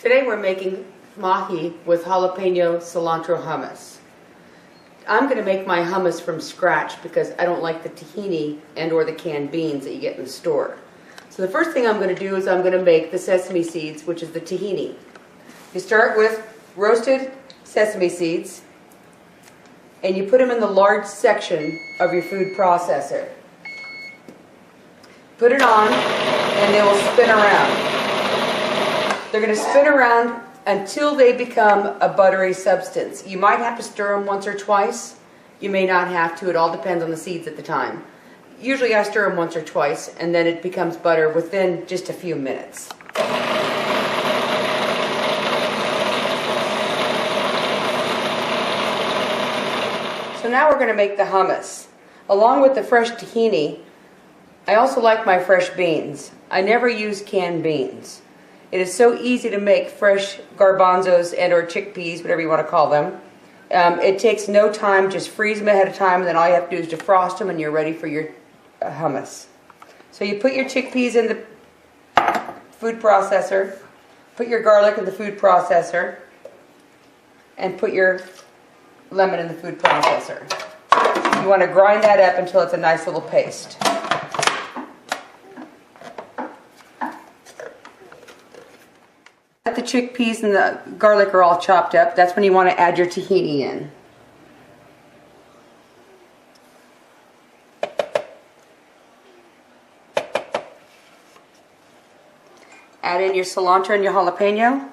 Today we're making mahi with jalapeno cilantro hummus. I'm going to make my hummus from scratch because I don't like the tahini and or the canned beans that you get in the store. So the first thing I'm going to do is I'm going to make the sesame seeds, which is the tahini. You start with roasted sesame seeds and you put them in the large section of your food processor. Put it on and they will spin around. They're going to spin around until they become a buttery substance. You might have to stir them once or twice. You may not have to. It all depends on the seeds at the time. Usually I stir them once or twice and then it becomes butter within just a few minutes. So now we're going to make the hummus. Along with the fresh tahini, I also like my fresh beans. I never use canned beans. It is so easy to make fresh garbanzos and or chickpeas, whatever you want to call them. It takes no time, just freeze them ahead of time, and then all you have to do is defrost them and you're ready for your hummus. So you put your chickpeas in the food processor, put your garlic in the food processor, and put your lemon in the food processor. You want to grind that up until it's a nice little paste. The chickpeas and the garlic are all chopped up. That's when you want to add your tahini in. Add in your cilantro and your jalapeno.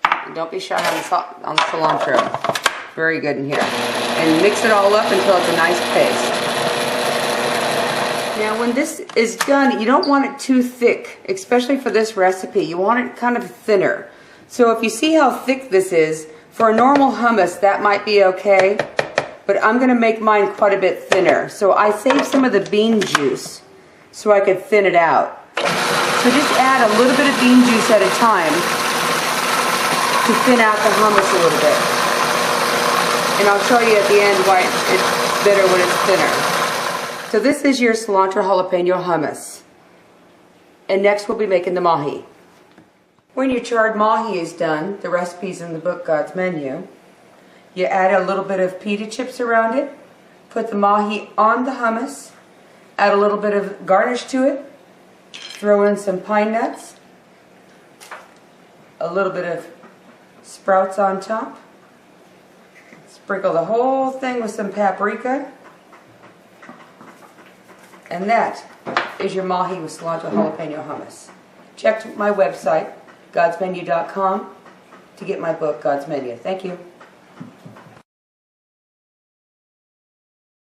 And don't be shy on the cilantro. Very good in here. And mix it all up until it's a nice paste. Now when this is done, you don't want it too thick, especially for this recipe. You want it kind of thinner. So if you see how thick this is, for a normal hummus that might be okay, but I'm going to make mine quite a bit thinner. So I saved some of the bean juice so I could thin it out. So just add a little bit of bean juice at a time to thin out the hummus a little bit. And I'll show you at the end why it's better when it's thinner. So this is your cilantro jalapeno hummus. And next we'll be making the mahi. When your charred mahi is done, the recipe's in the book God's Menu, you add a little bit of pita chips around it, put the mahi on the hummus, add a little bit of garnish to it, throw in some pine nuts, a little bit of sprouts on top, sprinkle the whole thing with some paprika, and that is your mahi with cilantro jalapeno hummus. Check my website, godsmenu.com, to get my book, God's Menu. Thank you.